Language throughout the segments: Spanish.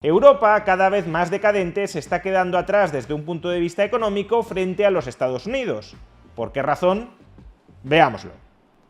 Europa, cada vez más decadente, se está quedando atrás desde un punto de vista económico frente a los Estados Unidos. ¿Por qué razón? Veámoslo.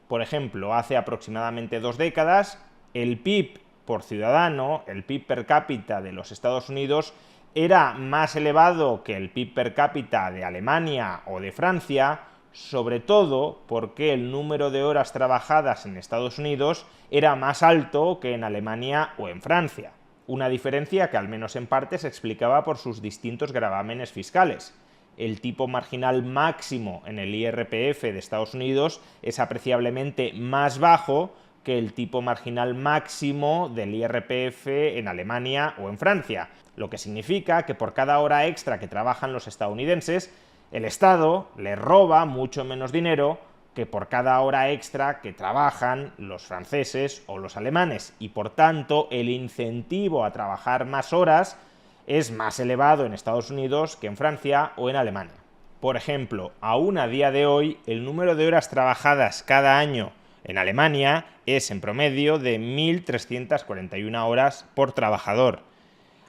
Por ejemplo, hace aproximadamente 2 décadas, el PIB por ciudadano, el PIB per cápita de los Estados Unidos, era más elevado que el PIB per cápita de Alemania o de Francia, sobre todo porque el número de horas trabajadas en Estados Unidos era más alto que en Alemania o en Francia. Una diferencia que al menos en parte se explicaba por sus distintos gravámenes fiscales. El tipo marginal máximo en el IRPF de Estados Unidos es apreciablemente más bajo que el tipo marginal máximo del IRPF en Alemania o en Francia, lo que significa que por cada hora extra que trabajan los estadounidenses, el Estado les roba mucho menos dinero que por cada hora extra que trabajan los franceses o los alemanes, y por tanto el incentivo a trabajar más horas es más elevado en Estados Unidos que en Francia o en Alemania. Por ejemplo, aún a día de hoy, el número de horas trabajadas cada año en Alemania es en promedio de 1.341 horas por trabajador.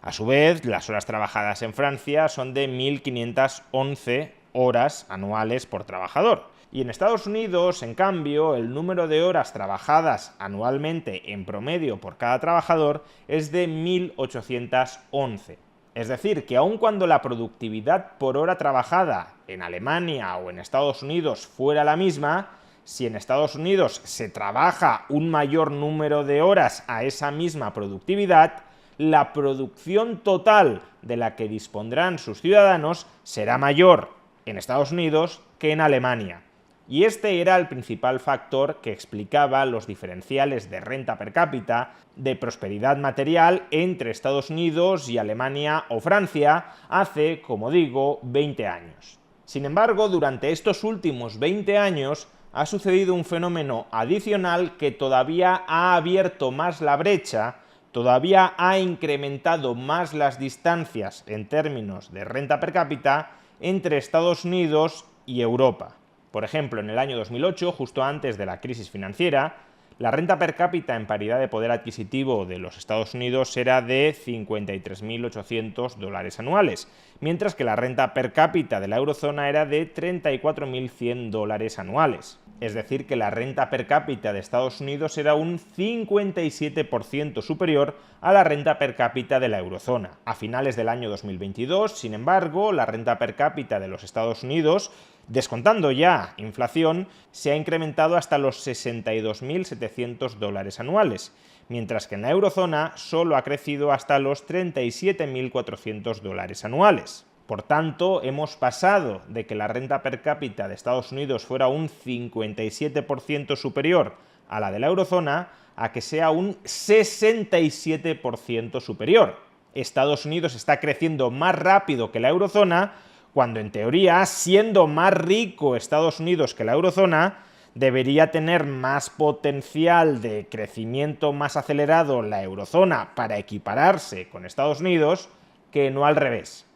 A su vez, las horas trabajadas en Francia son de 1.511 horas anuales por trabajador. Y en Estados Unidos, en cambio, el número de horas trabajadas anualmente en promedio por cada trabajador es de 1.811. Es decir, que aun cuando la productividad por hora trabajada en Alemania o en Estados Unidos fuera la misma, si en Estados Unidos se trabaja un mayor número de horas a esa misma productividad, la producción total de la que dispondrán sus ciudadanos será mayor en Estados Unidos que en Alemania. Y este era el principal factor que explicaba los diferenciales de renta per cápita, de prosperidad material entre Estados Unidos y Alemania o Francia hace, como digo, 20 años. Sin embargo, durante estos últimos 20 años ha sucedido un fenómeno adicional que todavía ha abierto más la brecha, todavía ha incrementado más las distancias en términos de renta per cápita entre Estados Unidos y Europa. Por ejemplo, en el año 2008, justo antes de la crisis financiera, la renta per cápita en paridad de poder adquisitivo de los Estados Unidos era de 53.800 dólares anuales, mientras que la renta per cápita de la eurozona era de 34.100 dólares anuales. Es decir, que la renta per cápita de Estados Unidos era un 57% superior a la renta per cápita de la eurozona. A finales del año 2022, sin embargo, la renta per cápita de los Estados Unidos, descontando ya inflación, se ha incrementado hasta los 62.700 dólares anuales, mientras que en la eurozona solo ha crecido hasta los 37.400 dólares anuales. Por tanto, hemos pasado de que la renta per cápita de Estados Unidos fuera un 57% superior a la de la eurozona a que sea un 67% superior. Estados Unidos está creciendo más rápido que la eurozona, cuando en teoría, siendo más rico Estados Unidos que la eurozona, debería tener más potencial de crecimiento más acelerado la eurozona para equipararse con Estados Unidos que no al revés.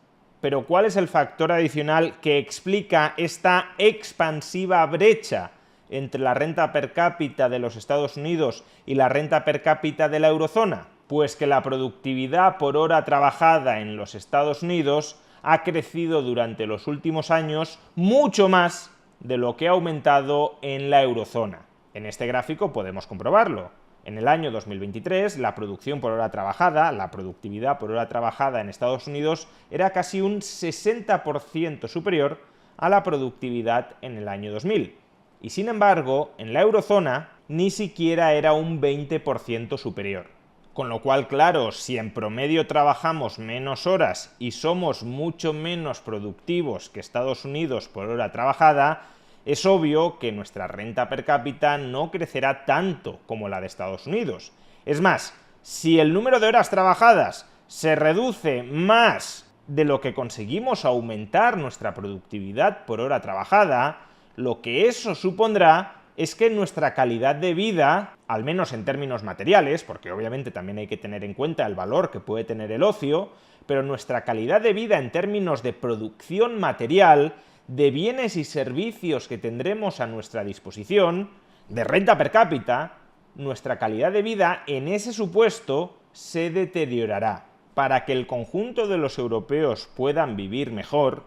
Pero ¿cuál es el factor adicional que explica esta expansiva brecha entre la renta per cápita de los Estados Unidos y la renta per cápita de la eurozona? Pues que la productividad por hora trabajada en los Estados Unidos ha crecido durante los últimos años mucho más de lo que ha aumentado en la eurozona. En este gráfico podemos comprobarlo. En el año 2023, la producción por hora trabajada, la productividad por hora trabajada en Estados Unidos era casi un 60% superior a la productividad en el año 2000. Y sin embargo, en la eurozona ni siquiera era un 20% superior. Con lo cual, claro, si en promedio trabajamos menos horas y somos mucho menos productivos que Estados Unidos por hora trabajada, es obvio que nuestra renta per cápita no crecerá tanto como la de Estados Unidos. Es más, si el número de horas trabajadas se reduce más de lo que conseguimos aumentar nuestra productividad por hora trabajada, lo que eso supondrá es que nuestra calidad de vida, al menos en términos materiales, porque obviamente también hay que tener en cuenta el valor que puede tener el ocio, pero nuestra calidad de vida en términos de producción material, de bienes y servicios que tendremos a nuestra disposición, de renta per cápita, nuestra calidad de vida en ese supuesto se deteriorará. para que el conjunto de los europeos puedan vivir mejor,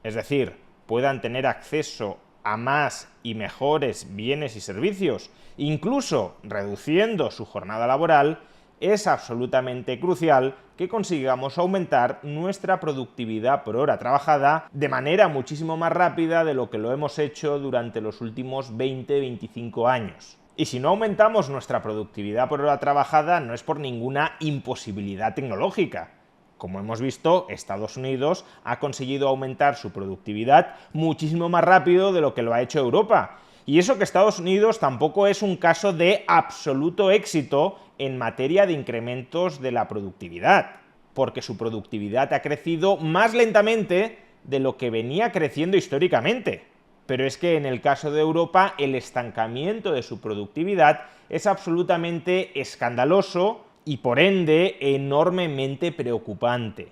es decir, puedan tener acceso a más y mejores bienes y servicios, incluso reduciendo su jornada laboral, es absolutamente crucial que consigamos aumentar nuestra productividad por hora trabajada de manera muchísimo más rápida de lo que lo hemos hecho durante los últimos 20-25 años. Y si no aumentamos nuestra productividad por hora trabajada, no es por ninguna imposibilidad tecnológica. Como hemos visto, Estados Unidos ha conseguido aumentar su productividad muchísimo más rápido de lo que lo ha hecho Europa. Y eso que Estados Unidos tampoco es un caso de absoluto éxito en materia de incrementos de la productividad, porque su productividad ha crecido más lentamente de lo que venía creciendo históricamente. Pero es que en el caso de Europa el estancamiento de su productividad es absolutamente escandaloso y por ende enormemente preocupante.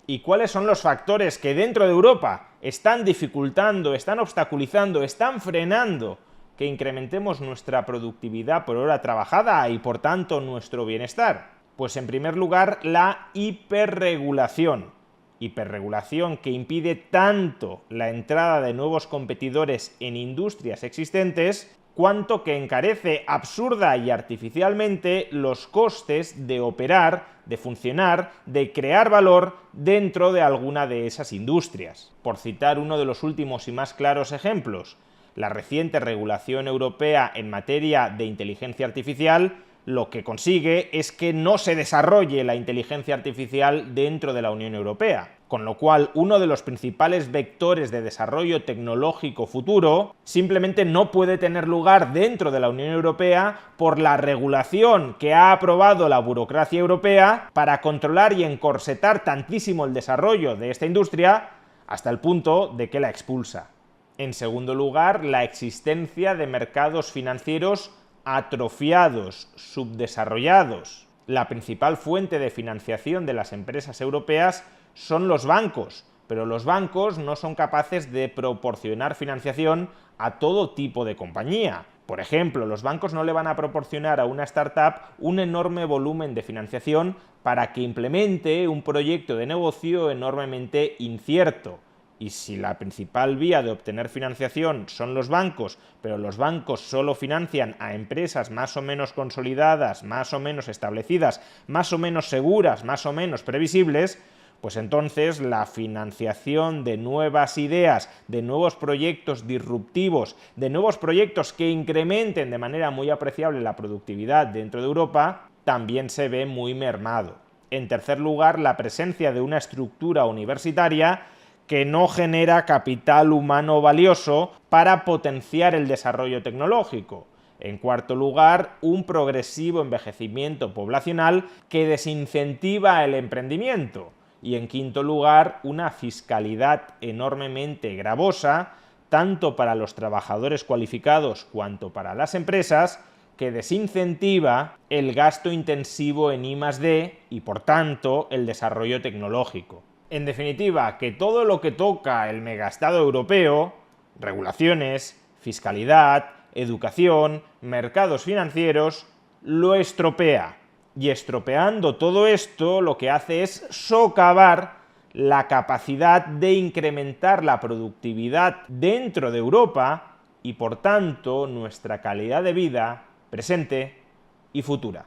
¿Y cuáles son los factores que dentro de Europa están dificultando, están obstaculizando, están frenando que incrementemos nuestra productividad por hora trabajada y por tanto nuestro bienestar? Pues en primer lugar la hiperregulación. Hiperregulación que impide tanto la entrada de nuevos competidores en industrias existentes, cuanto que encarece absurda y artificialmente los costes de operar, de funcionar, de crear valor dentro de alguna de esas industrias. Por citar uno de los últimos y más claros ejemplos, la reciente regulación europea en materia de inteligencia artificial lo que consigue es que no se desarrolle la inteligencia artificial dentro de la Unión Europea, con lo cual uno de los principales vectores de desarrollo tecnológico futuro simplemente no puede tener lugar dentro de la Unión Europea por la regulación que ha aprobado la burocracia europea para controlar y encorsetar tantísimo el desarrollo de esta industria hasta el punto de que la expulsa. En segundo lugar, la existencia de mercados financieros atrofiados, subdesarrollados. La principal fuente de financiación de las empresas europeas son los bancos, pero los bancos no son capaces de proporcionar financiación a todo tipo de compañía. Por ejemplo, los bancos no le van a proporcionar a una startup un enorme volumen de financiación para que implemente un proyecto de negocio enormemente incierto. Y si la principal vía de obtener financiación son los bancos, pero los bancos solo financian a empresas más o menos consolidadas, más o menos establecidas, más o menos seguras, más o menos previsibles, pues entonces la financiación de nuevas ideas, de nuevos proyectos disruptivos, de nuevos proyectos que incrementen de manera muy apreciable la productividad dentro de Europa, también se ve muy mermado. En tercer lugar, la presencia de una estructura universitaria que no genera capital humano valioso para potenciar el desarrollo tecnológico. En cuarto lugar, un progresivo envejecimiento poblacional que desincentiva el emprendimiento. Y en quinto lugar, una fiscalidad enormemente gravosa, tanto para los trabajadores cualificados cuanto para las empresas, que desincentiva el gasto intensivo en I+D y, por tanto, el desarrollo tecnológico. En definitiva, que todo lo que toca el megaestado europeo, regulaciones, fiscalidad, educación, mercados financieros, lo estropea. Y estropeando todo esto, lo que hace es socavar la capacidad de incrementar la productividad dentro de Europa y, por tanto, nuestra calidad de vida presente y futura.